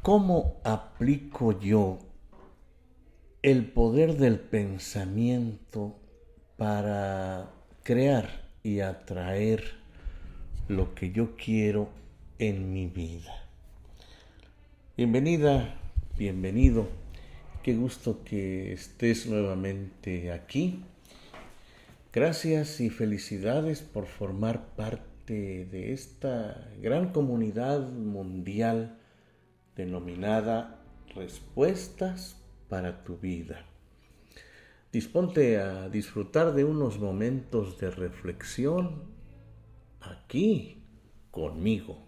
¿Cómo aplico yo el poder del pensamiento para crear y atraer lo que yo quiero en mi vida? Bienvenida, bienvenido. Qué gusto que estés nuevamente aquí. Gracias y felicidades por formar parte de esta gran comunidad mundial denominada Respuestas para tu vida. Disponte a disfrutar de unos momentos de reflexión aquí conmigo.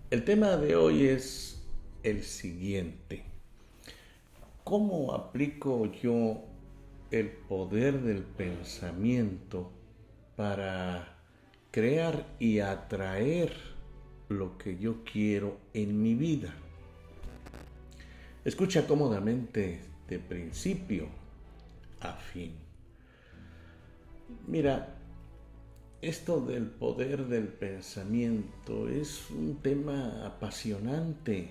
El tema de hoy es el siguiente: ¿cómo aplico yo el poder del pensamiento para crear y atraer lo que yo quiero en mi vida? Escucha cómodamente de principio a fin. Mira, esto del poder del pensamiento es un tema apasionante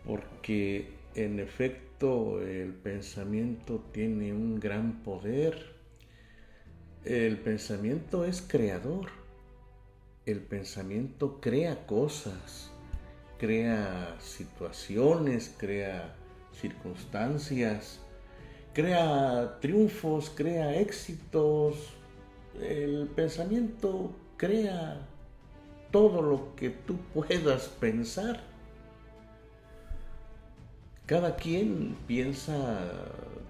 porque en efecto el pensamiento tiene un gran poder. El pensamiento es creador. El pensamiento crea cosas, crea situaciones, crea circunstancias, crea triunfos, crea éxitos. El pensamiento crea todo lo que tú puedas pensar. Cada quien piensa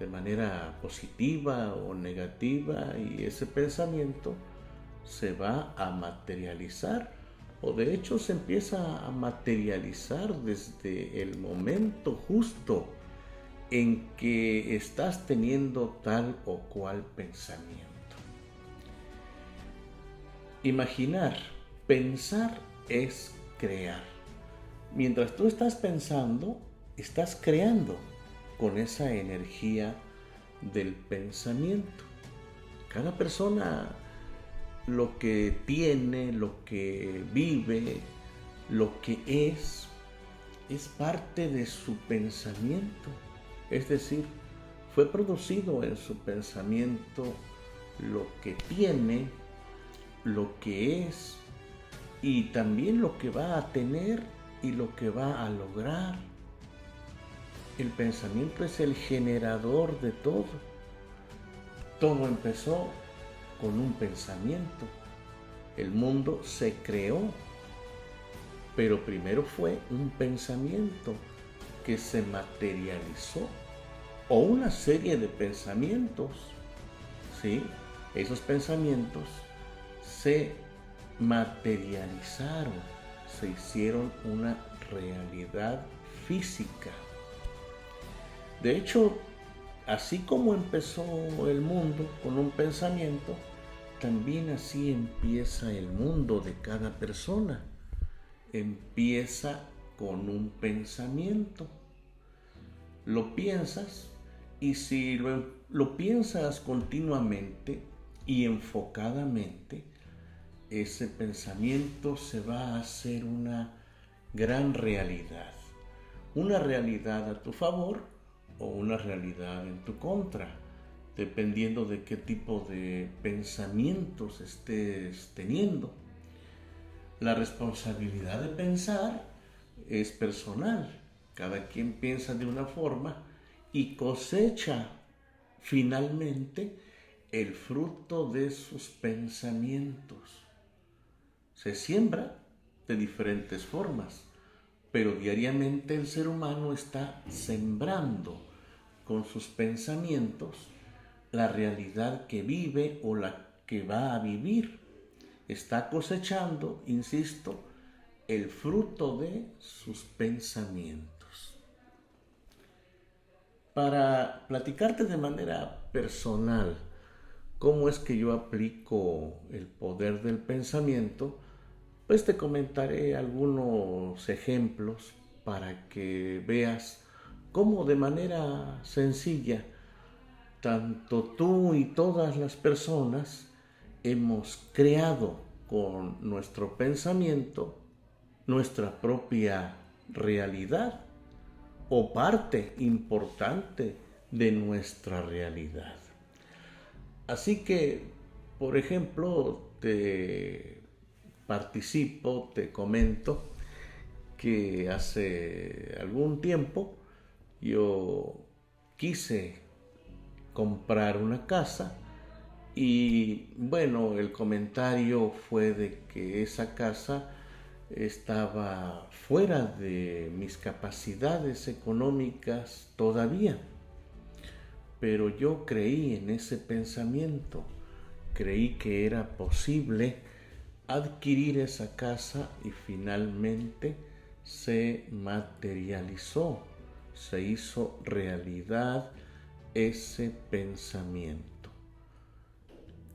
de manera positiva o negativa y ese pensamiento se va a materializar, o de hecho se empieza a materializar desde el momento justo en que estás teniendo tal o cual pensamiento. Imaginar, pensar es crear. Mientras tú estás pensando, estás creando con esa energía del pensamiento. Cada persona lo que tiene, lo que vive, lo que es parte de su pensamiento. Es decir, fue producido en su pensamiento lo que tiene, lo que es y también lo que va a tener y lo que va a lograr. El pensamiento es el generador de todo. Todo empezó con un pensamiento. El mundo se creó, pero primero fue un pensamiento que se materializó, o una serie de pensamientos. ¿Sí? Esos pensamientos se materializaron, se hicieron una realidad física. De hecho, así como empezó el mundo con un pensamiento, también así empieza el mundo de cada persona. Empieza con un pensamiento. Lo piensas, y si lo piensas continuamente y enfocadamente, ese pensamiento se va a hacer una gran realidad. Una realidad a tu favor o una realidad en tu contra, dependiendo de qué tipo de pensamientos estés teniendo. La responsabilidad de pensar es personal. Cada quien piensa de una forma y cosecha finalmente el fruto de sus pensamientos. Se siembra de diferentes formas, pero diariamente el ser humano está sembrando con sus pensamientos la realidad que vive o la que va a vivir. Está cosechando, insisto, el fruto de sus pensamientos. Para platicarte de manera personal cómo es que yo aplico el poder del pensamiento, pues te comentaré algunos ejemplos para que veas cómo de manera sencilla tanto tú y todas las personas hemos creado con nuestro pensamiento nuestra propia realidad o parte importante de nuestra realidad. Así que, por ejemplo, te comento que hace algún tiempo yo quise comprar una casa y bueno, el comentario fue de que esa casa estaba fuera de mis capacidades económicas todavía. Pero yo creí en ese pensamiento, creí que era posible adquirir esa casa y finalmente se materializó, se hizo realidad ese pensamiento.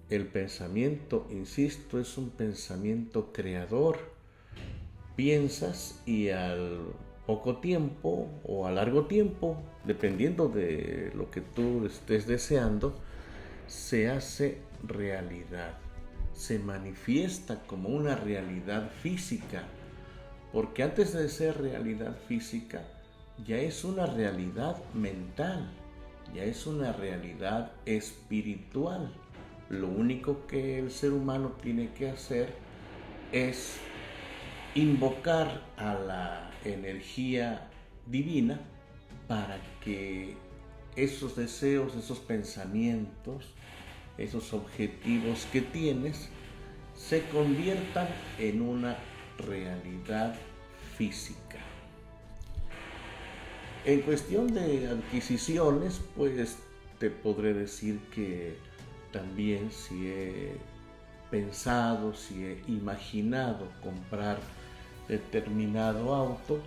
El pensamiento, insisto, es un pensamiento creador. Piensas y al poco tiempo o a largo tiempo, dependiendo de lo que tú estés deseando, se hace realidad, se manifiesta como una realidad física, porque antes de ser realidad física, ya es una realidad mental, ya es una realidad espiritual. Lo único que el ser humano tiene que hacer es invocar a la energía divina para que esos deseos, esos pensamientos, esos objetivos que tienes se conviertan en una realidad física. En cuestión de adquisiciones, pues te podré decir que también si he pensado, si he imaginado comprar determinado auto,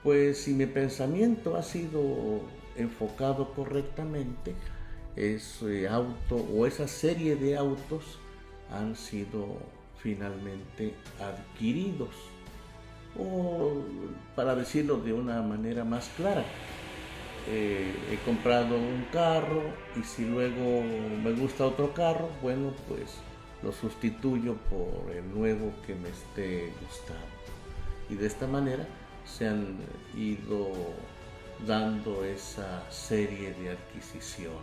pues si mi pensamiento ha sido enfocado correctamente, ese auto o esa serie de autos han sido finalmente adquiridos. O para decirlo de una manera más clara, he comprado un carro y si luego me gusta otro carro, bueno, pues lo sustituyo por el nuevo que me esté gustando. Y de esta manera se han ido dando esa serie de adquisiciones.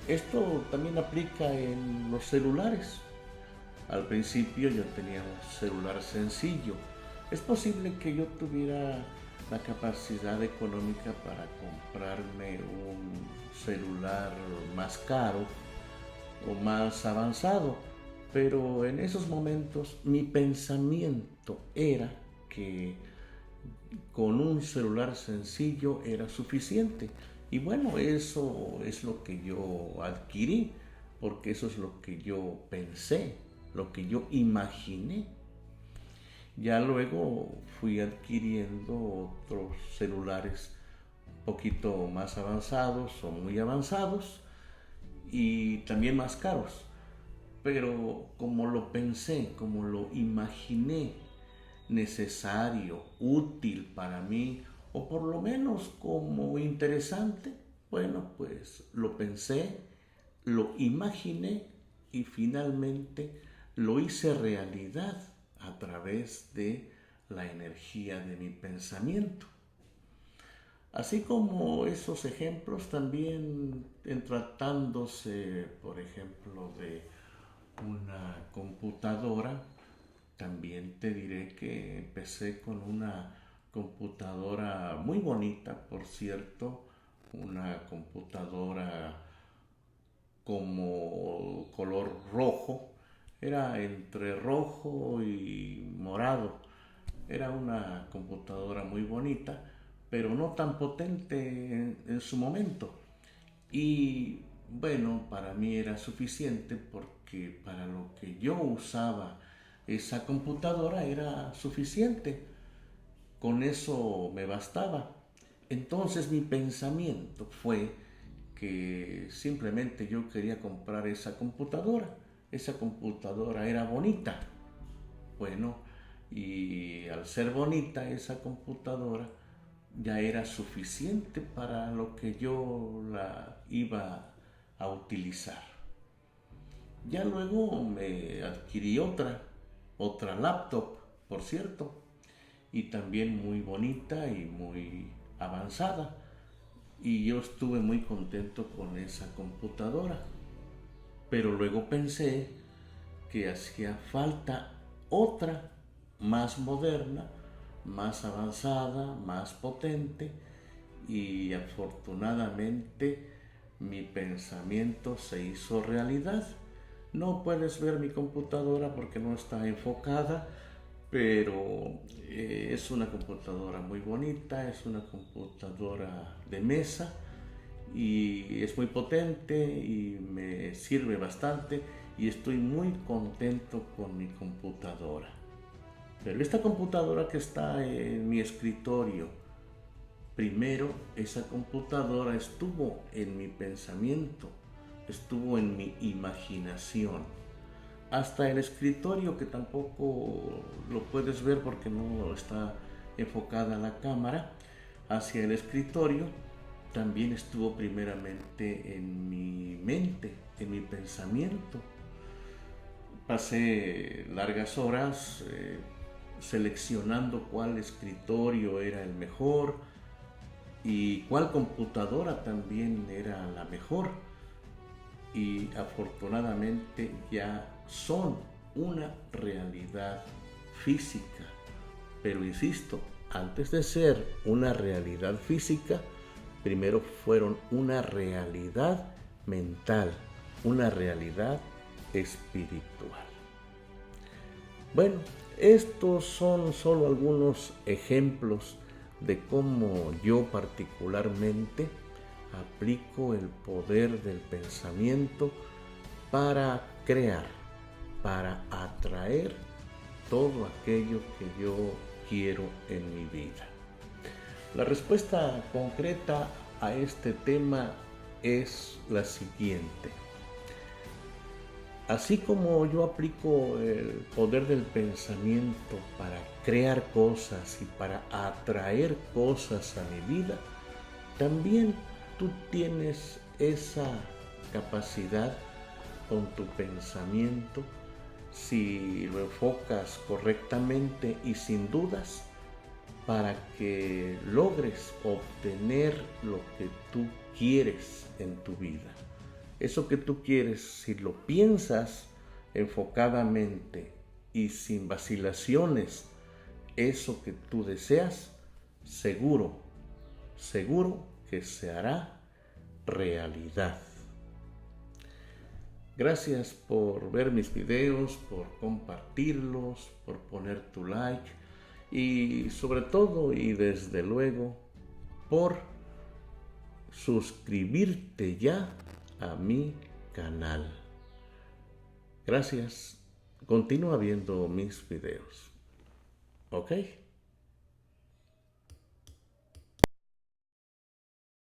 Esto también aplica en los celulares. Al principio yo tenía un celular sencillo. Es posible que yo tuviera la capacidad económica para comprarme un celular más caro o más avanzado, pero en esos momentos mi pensamiento era que con un celular sencillo era suficiente. Y bueno, eso es lo que yo adquirí, porque eso es lo que yo pensé, lo que yo imaginé. Ya luego fui adquiriendo otros celulares un poquito más avanzados o muy avanzados y también más caros. Pero como lo pensé, como lo imaginé necesario, útil para mí, o por lo menos como interesante, bueno, pues lo pensé, lo imaginé y finalmente lo hice realidad a través de la energía de mi pensamiento. Así como esos ejemplos también en tratándose, por ejemplo, de una computadora, también te diré que empecé con una computadora muy bonita, por cierto, una computadora como color rojo, era entre rojo y morado. Era una computadora muy bonita, pero no tan potente en su momento. Y bueno, para mí era suficiente porque para lo que yo usaba esa computadora era suficiente. Con eso me bastaba. Entonces mi pensamiento fue que simplemente yo quería comprar esa computadora. Esa computadora era bonita. Bueno, y al ser bonita esa computadora ya era suficiente para lo que yo la iba a utilizar. Ya luego me adquirí otra laptop, por cierto, y también muy bonita y muy avanzada. Y yo estuve muy contento con esa computadora. Pero luego pensé que hacía falta otra más moderna, más avanzada, más potente, y afortunadamente mi pensamiento se hizo realidad. No puedes ver mi computadora porque no está enfocada, pero es una computadora muy bonita, es una computadora de mesa y es muy potente y me sirve bastante y estoy muy contento con mi computadora. Pero esta computadora que está en mi escritorio, primero esa computadora estuvo en mi pensamiento, estuvo en mi imaginación. Hasta el escritorio, que tampoco lo puedes ver porque no está enfocada la cámara, hacia el escritorio también estuvo primeramente en mi mente, en mi pensamiento. Pasé largas horas seleccionando cuál escritorio era el mejor y cuál computadora también era la mejor. Y afortunadamente ya son una realidad física. Pero insisto, antes de ser una realidad física, primero fueron una realidad mental, una realidad espiritual. Bueno, estos son solo algunos ejemplos de cómo yo particularmente aplico el poder del pensamiento para crear, para atraer todo aquello que yo quiero en mi vida. La respuesta concreta a este tema es la siguiente. Así como yo aplico el poder del pensamiento para crear cosas y para atraer cosas a mi vida, también tú tienes esa capacidad con tu pensamiento, si lo enfocas correctamente y sin dudas, para que logres obtener lo que tú quieres en tu vida. Eso que tú quieres, si lo piensas enfocadamente y sin vacilaciones, eso que tú deseas, seguro que se hará realidad. Gracias por ver mis videos, por compartirlos, por poner tu like y sobre todo y desde luego por suscribirte ya a mi canal. Gracias. Continúa viendo mis videos. ¿Ok?